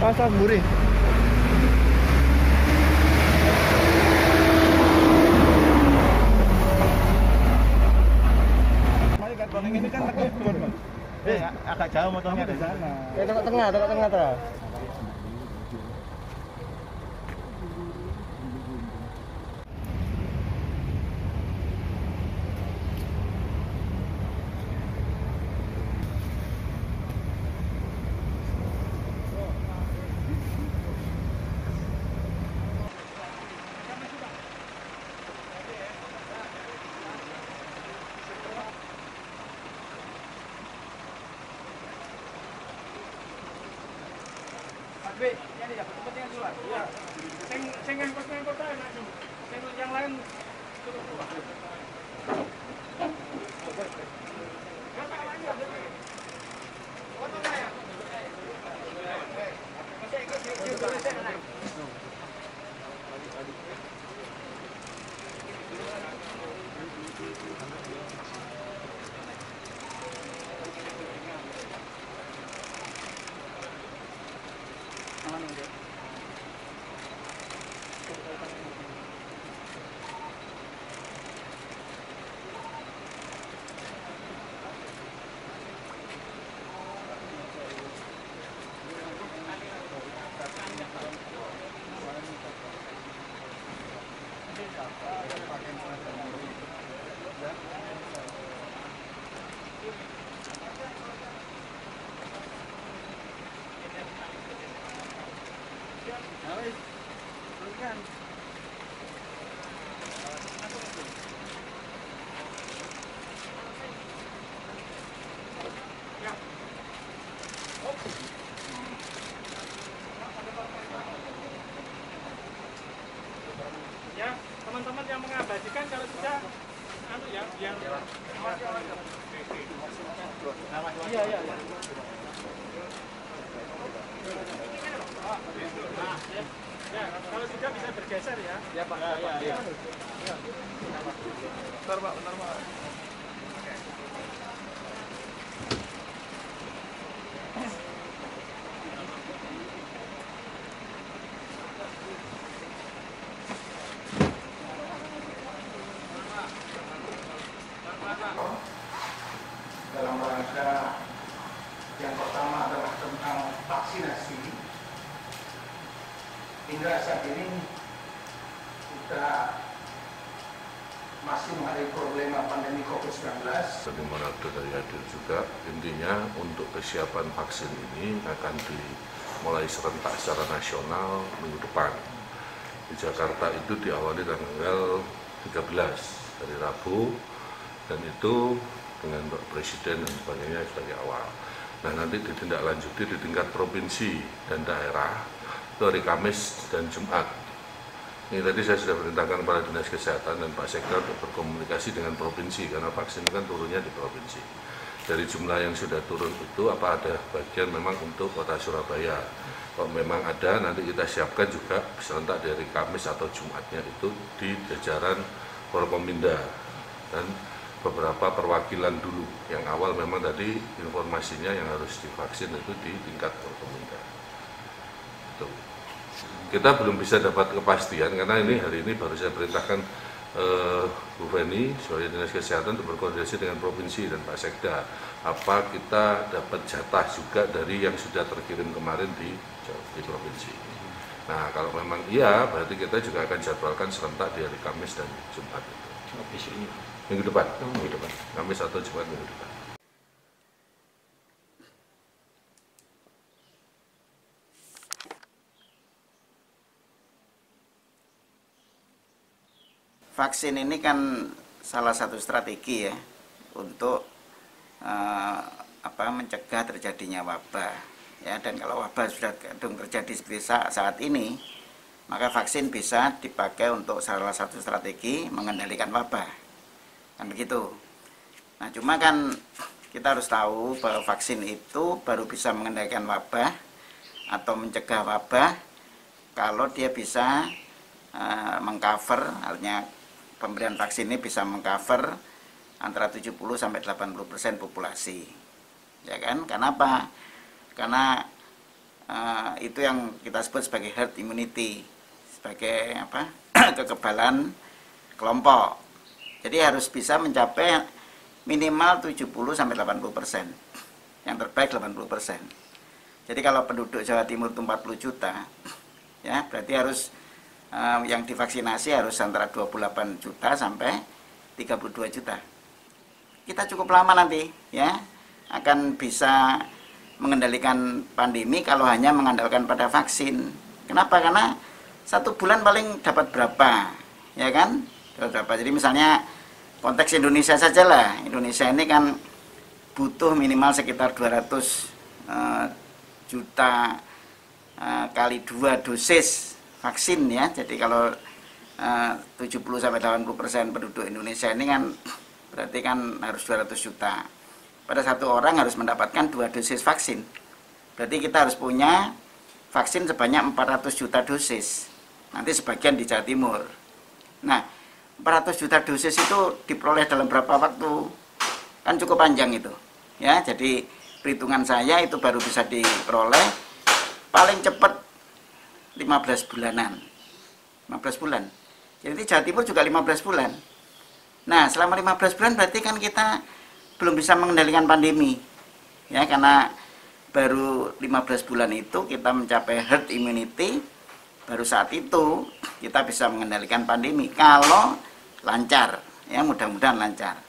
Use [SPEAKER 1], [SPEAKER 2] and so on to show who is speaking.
[SPEAKER 1] Masa muri. Ini kan agak jauh motornya di sana.
[SPEAKER 2] Tengah-tengah terus.
[SPEAKER 3] Ini ya, kepentingan surat. Iya. Sing ngangkut enak. Sing yang lain cukup keluar. Ya, teman-teman yang mengabadikan kalau sudah yang iya. Ya, kalau sudah bisa bergeser ya. Ya, Pak. Ya. Bentar, Pak.
[SPEAKER 4] Dalam rangka yang pertama adalah tentang vaksinasi. Hingga saat ini kita masih menghadapi problema pandemi COVID-19.
[SPEAKER 5] Bagaimana tadi hadir juga, intinya untuk kesiapan vaksin ini akan dimulai serentak secara nasional minggu depan. Di Jakarta itu diawali tanggal 13 dari Rabu, dan itu dengan Pak Presiden dan sebagainya sebagai awal. Nah, nanti ditindaklanjuti di tingkat provinsi dan daerah itu hari Kamis dan Jumat. Ini tadi saya sudah perintahkan kepada Dinas Kesehatan dan Pak Sekda untuk berkomunikasi dengan provinsi, karena vaksin kan turunnya di provinsi. Dari jumlah yang sudah turun itu, apa ada bagian memang untuk kota Surabaya. Kalau memang ada, nanti kita siapkan juga serentak dari Kamis atau Jumatnya itu di jajaran Forkominda dan beberapa perwakilan dulu. Yang awal memang tadi informasinya yang harus divaksin itu di tingkat Forkominda. Kita belum bisa dapat kepastian karena ini hari ini baru saya perintahkan Bu Feni sebagai Dinas Kesehatan untuk berkoordinasi dengan provinsi dan Pak Sekda. Apa kita dapat jatah juga dari yang sudah terkirim kemarin di provinsi. Nah, kalau memang iya, berarti kita juga akan jadwalkan serentak di hari Kamis dan Jumat. Minggu depan, Kamis atau Jumat minggu depan.
[SPEAKER 2] Vaksin ini kan salah satu strategi ya untuk mencegah terjadinya wabah ya, dan kalau wabah sudah kadung terjadi seperti saat ini, maka vaksin bisa dipakai untuk salah satu strategi mengendalikan wabah, kan begitu. Nah, cuma kan kita harus tahu bahwa vaksin itu baru bisa mengendalikan wabah atau mencegah wabah kalau dia bisa mengcover, artinya pemberian vaksin ini bisa mengcover antara 70-80% populasi, ya kan? Kenapa? Karena Itu yang kita sebut sebagai herd immunity, sebagai kekebalan kelompok. Jadi harus bisa mencapai minimal 70-80%, yang terbaik 80%. Jadi kalau penduduk Jawa Timur itu 40 juta, ya berarti harus yang divaksinasi harus antara 28 juta sampai 32 juta. Kita cukup lama nanti, ya akan bisa mengendalikan pandemi kalau hanya mengandalkan pada vaksin. Kenapa? Karena 1 bulan paling dapat berapa, ya kan? Berapa. Jadi misalnya konteks Indonesia saja lah. Indonesia ini kan butuh minimal sekitar 200 juta kali 2 dosis vaksin, ya. Jadi kalau 70-80% penduduk Indonesia ini kan berarti kan harus 200 juta. Pada 1 orang harus mendapatkan 2 dosis vaksin. Berarti kita harus punya vaksin sebanyak 400 juta dosis. Nanti sebagian di Jawa Timur. Nah, 400 juta dosis itu diperoleh dalam berapa waktu? Kan cukup panjang itu. Ya, jadi perhitungan saya itu baru bisa diperoleh paling cepat 15 bulanan. 15 bulan. Jadi Jawa Timur juga 15 bulan. Nah, selama 15 bulan berarti kan kita belum bisa mengendalikan pandemi. Ya, karena baru 15 bulan itu kita mencapai herd immunity, baru saat itu kita bisa mengendalikan pandemi kalau lancar, ya mudah-mudahan lancar.